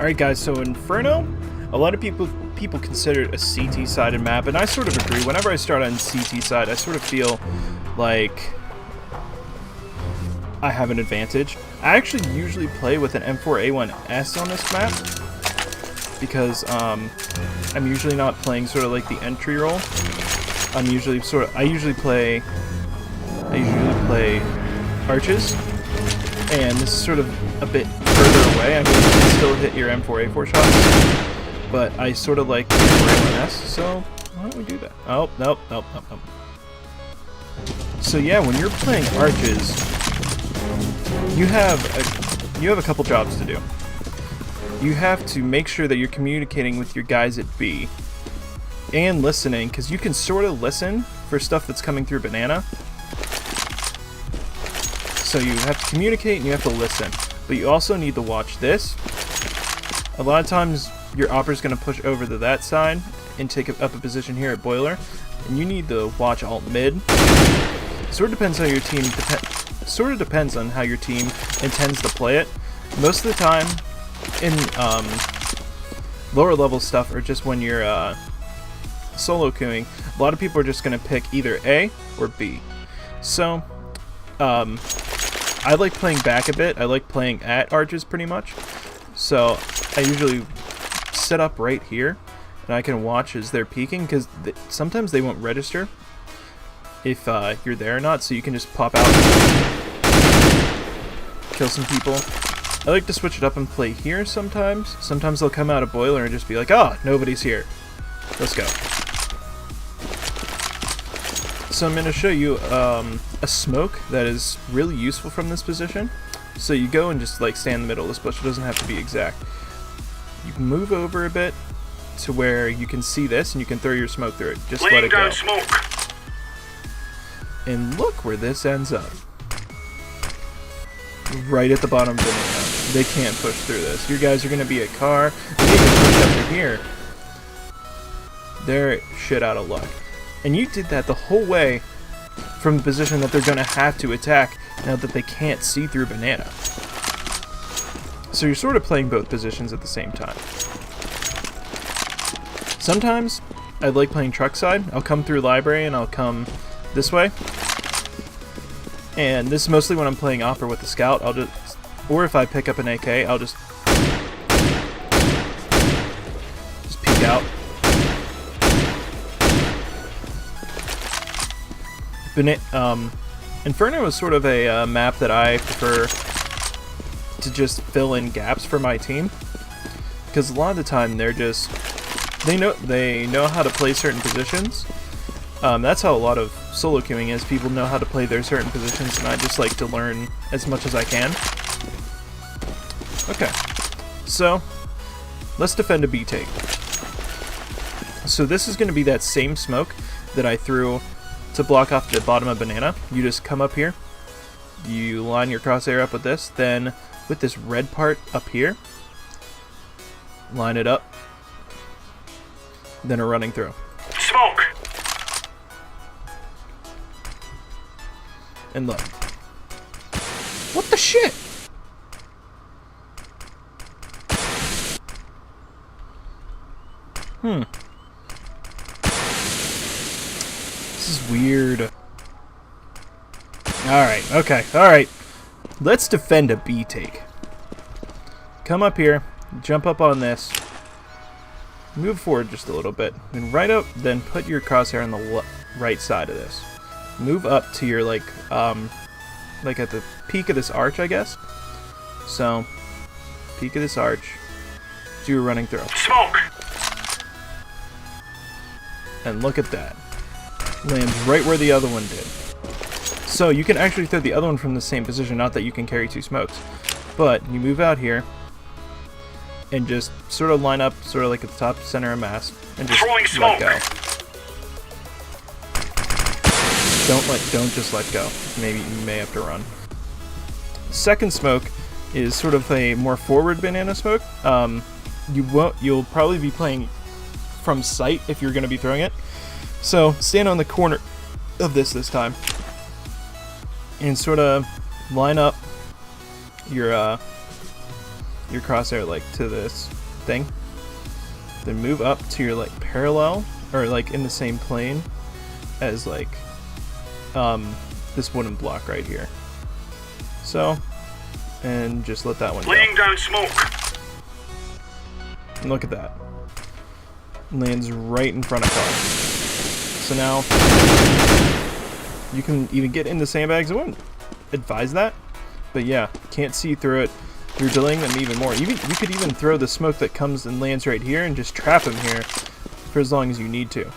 Alright guys, so Inferno, a lot of people consider it a CT-sided map, and I sort of agree. Whenever I start on CT side, I sort of feel like I have an advantage. I actually usually play with an M4A1S on this map, because I'm usually not playing sort of like the entry role. I usually play arches, and this is sort of a bit further away. I mean, you can still hit your M4A4 shots, but I sort of like the M4A1S, so why don't we do that? Oh, nope. So yeah, when you're playing arches, you have a couple jobs to do. You have to make sure that you're communicating with your guys at B, and listening, because you can sort of listen for stuff that's coming through banana. So you have to communicate and you have to listen, but you also need to watch this. A lot of times your opera's going to push over to that side and take up a position here at boiler, and you need to watch alt mid. Sort of depends on your team. Depends on how your team intends to play it. Most of the time, in lower level stuff, or just when you're solo queuing, a lot of people are just going to pick either A or B. So, I like playing back a bit. I like playing at arches pretty much. So I usually set up right here, and I can watch as they're peeking, because sometimes they won't register if you're there or not, so you can just pop out and kill some people. I like to switch it up and play here sometimes. Sometimes they'll come out of boiler and just be like, oh, nobody's here. Let's go. So I'm going to show you a smoke that is really useful from this position. So you go and just like stand in the middle of this bush. It doesn't have to be exact. You can move over a bit to where you can see this, and you can throw your smoke through it. Just let it go. Smoke. And look where this ends up. Right at the bottom of the banana. They can't push through this. Your guys are going to be a car. They even push up to here. They're shit out of luck. And you did that the whole way from the position that they're going to have to attack now that they can't see through banana. So you're sort of playing both positions at the same time. Sometimes I like playing truck side. I'll come through library and I'll come this way. And this is mostly when I'm playing opera with the scout. Or if I pick up an AK, I'll just peek out. Inferno is sort of a map that I prefer to just fill in gaps for my team, because a lot of the time they know how to play certain positions. That's how a lot of solo queuing is. People know how to play their certain positions, and I just like to learn as much as I can. Okay, so let's defend a B take. So this is going to be that same smoke that I threw to block off the bottom of banana. You just come up here, you line your crosshair up with this, then with this red part up here, line it up, then a running through. Smoke! And look. What the shit? This is weird. Alright, okay, alright. Let's defend a B take. Come up here, jump up on this, move forward just a little bit, and right up, then put your crosshair on the right side of this. Move up to your, like at the peak of this arch, I guess. So, peak of this arch, do a running throw. Smoke! And look at that. Lands right where the other one did. So you can actually throw the other one from the same position, not that you can carry two smokes. But you move out here and just sort of line up, sort of like at the top center of mass, and just let go. Don't just let go. Maybe you may have to run. Second smoke is sort of a more forward banana smoke. You'll probably be playing from sight if you're going to be throwing it. So stand on the corner of this time, and sort of line up your your crosshair like to this thing. Then move up to your like parallel or like in the same plane as like this wooden block right here. So, and just let that one go. Laying down smoke. And look at that. Lands right in front of car. So now you can even get into sandbags. I wouldn't advise that, but yeah, can't see through it. You're delaying them even more. You could even throw the smoke that comes and lands right here and just trap him here for as long as you need to.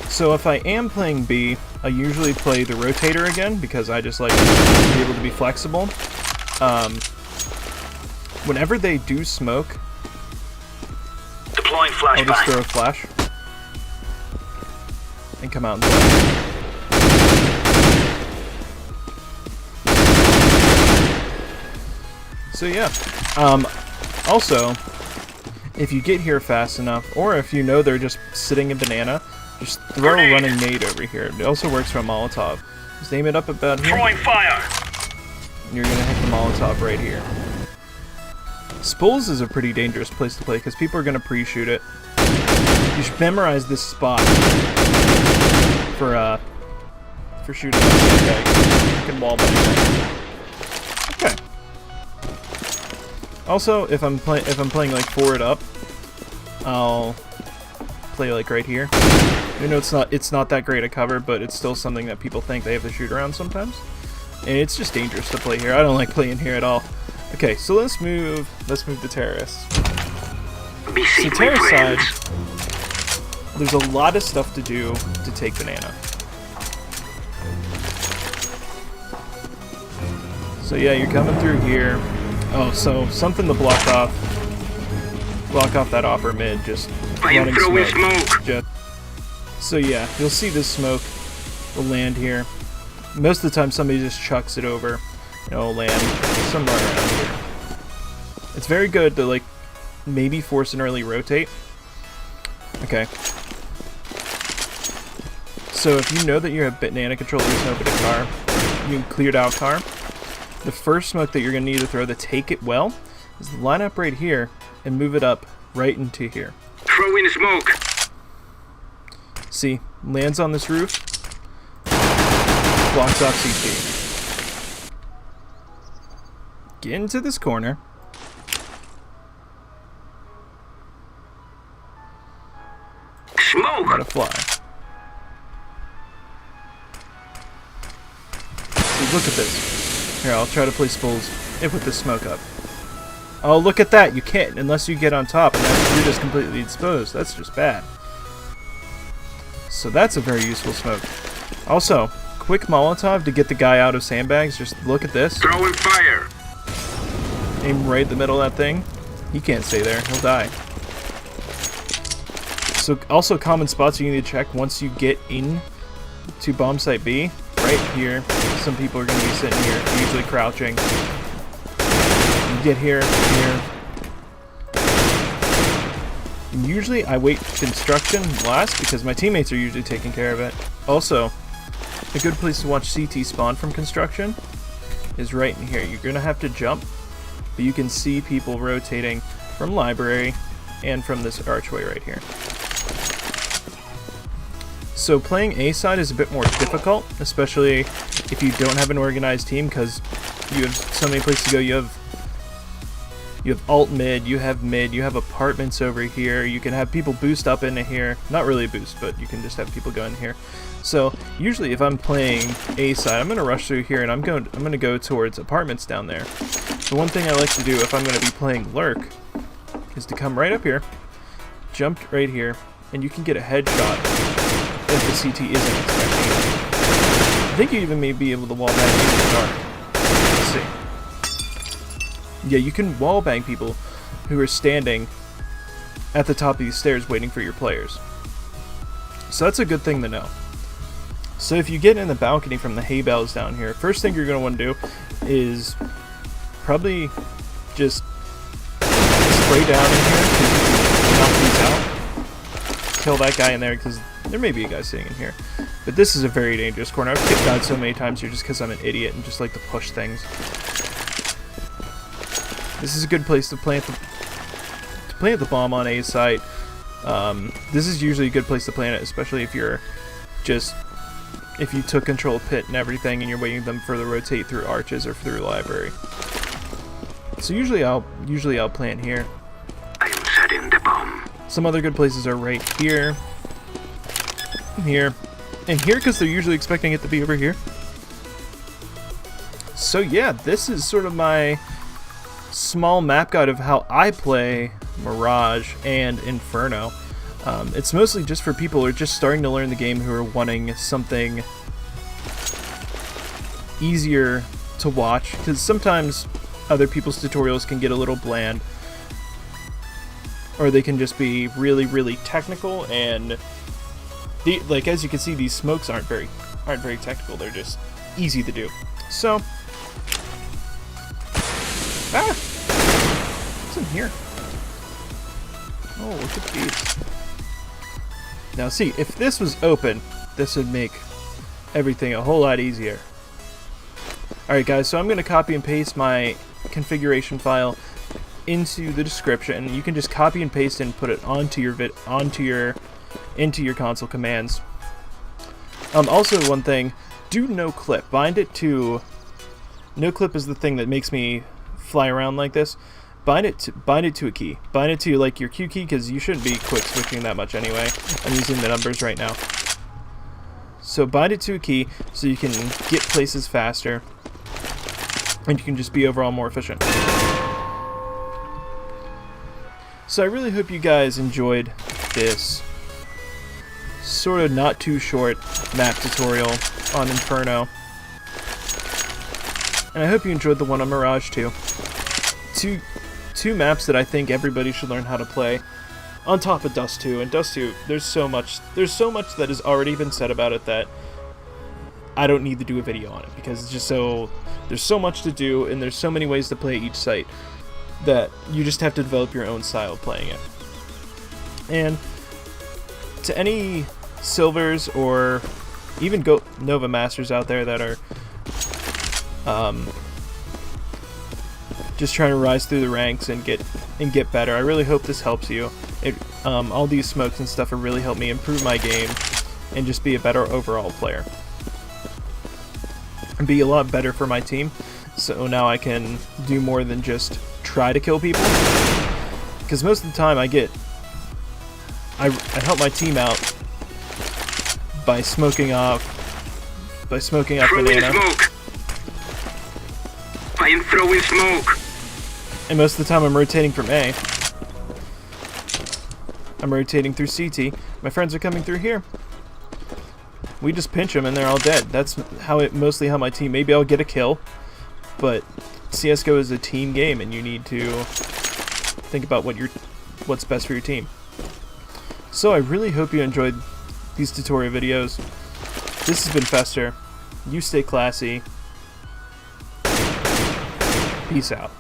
So if I am playing B, I usually play the rotator again because I just like to be able to be flexible. Whenever they do smoke, Deploying I'll just flashbang. throw a flash and come out and play. So yeah. Also, if you get here fast enough, or if you know they're just sitting in banana, just throw a running nade over here. It also works for a Molotov. Just aim it up about here, Throwing fire. and you're gonna hit the Molotov right here. Spools is a pretty dangerous place to play because people are gonna pre-shoot it. You should memorize this spot for shooting. Okay, you can wall bang. Okay. Also, if I'm playing like forward up, I'll play like right here. You know, it's not that great a cover, but it's still something that people think they have to shoot around sometimes. And it's just dangerous to play here. I don't like playing here at all. Okay, so let's move the terrorists. Be So secret, terrorist side, friends. there's a lot of stuff to do to take banana. So yeah, you're coming through here. Oh, so something to block off that upper mid, just I am running throwing smoke. smoke. So yeah, you'll see this smoke will land here. Most of the time somebody just chucks it over, and it'll land somewhere around here. It's very good to like maybe force an early rotate. Okay. So if you know that you have banana control, there's nobody car, you cleared out car. The first smoke that you're going to need to throw to take it well is line up right here and move it up right into here. Throwing smoke. See, lands on this roof, blocks off CT. Get into this corner. Smoke. Let it fly. See, look at this. Here, I'll try to play spools and put this smoke up. Oh, look at that. You can't unless you get on top, and then you're just completely exposed. That's just bad. So that's a very useful smoke. Also, quick Molotov to get the guy out of sandbags. Just look at this. Throwing fire. Aim right in the middle of that thing. He can't stay there. He'll die. So also common spots you need to check once you get in to bomb site B. Right here. Some people are going to be sitting here, usually crouching. You get here, here. And usually I wait construction last because my teammates are usually taking care of it. Also, a good place to watch CT spawn from construction is right in here. You're going to have to jump, but you can see people rotating from library and from this archway right here. So playing A side is a bit more difficult, especially if you don't have an organized team because you have so many places to go. You have alt mid, you have apartments over here. You can have people boost up into here. Not really boost, but you can just have people go in here. So usually if I'm playing A side, I'm going to rush through here and I'm going to go towards apartments down there. The one thing I like to do if I'm going to be playing lurk is to come right up here, jump right here, and you can get a headshot if the CT isn't expecting it. I think you even may be able to wall bang in the dark. Let's see. Yeah, you can wall bang people who are standing at the top of these stairs waiting for your players. So that's a good thing to know. So if you get in the balcony from the hay bales down here, first thing you're going to want to do is probably just spray down in here because you can knock these out. Kill that guy in there because there may be a guy sitting in here. But this is a very dangerous corner. I've kicked out so many times here just because I'm an idiot and just like to push things. This is a good place to plant the bomb on A site. This is usually a good place to plant it, especially if you're if you took control of pit and everything and you're waiting them for the rotate through arches or through library. So usually I'll plant here. I am setting the bomb. Some other good places are right here, here, and here, because they're usually expecting it to be over here. So yeah, this is sort of my small map guide of how I play Mirage and Inferno. It's mostly just for people who are just starting to learn the game, who are wanting something easier to watch, because sometimes other people's tutorials can get a little bland, or they can just be really, really technical, and like as you can see, these smokes aren't very technical. They're just easy to do. So, what's in here? Oh, look at these. Now see, if this was open, this would make everything a whole lot easier. Alright guys, so I'm going to copy and paste my configuration file into the description. You can just copy and paste and put it onto your console commands. Also, one thing, do no clip. Bind it to no clip is the thing that makes me fly around like this. Bind it to a key. Bind it to like your Q key, because you shouldn't be quick switching that much anyway. I'm using the numbers right now. So bind it to a key so you can get places faster, and you can just be overall more efficient. So I really hope you guys enjoyed this sort of not too short map tutorial on Inferno. And I hope you enjoyed the one on Mirage too. Two maps that I think everybody should learn how to play, on top of Dust 2. And Dust 2, there's so much that has already been said about it that I don't need to do a video on it, because it's just there's so much to do, and there's so many ways to play each site that you just have to develop your own style of playing it. And to any Silvers or even Nova Masters out there that are just trying to rise through the ranks and get better, I really hope this helps you. All these smokes and stuff have really helped me improve my game and just be a better overall player. And be a lot better for my team, so now I can do more than just try to kill people. Because most of the time I help my team out by smoking off banana. Smoke. I am throwing smoke. And most of the time I'm rotating from A. I'm rotating through CT. My friends are coming through here. We just pinch them and they're all dead. That's mostly how my team. Maybe I'll get a kill, but CS:GO is a team game, and you need to think about what's best for your team. So I really hope you enjoyed these tutorial videos. This has been Fester. You stay classy. Peace out.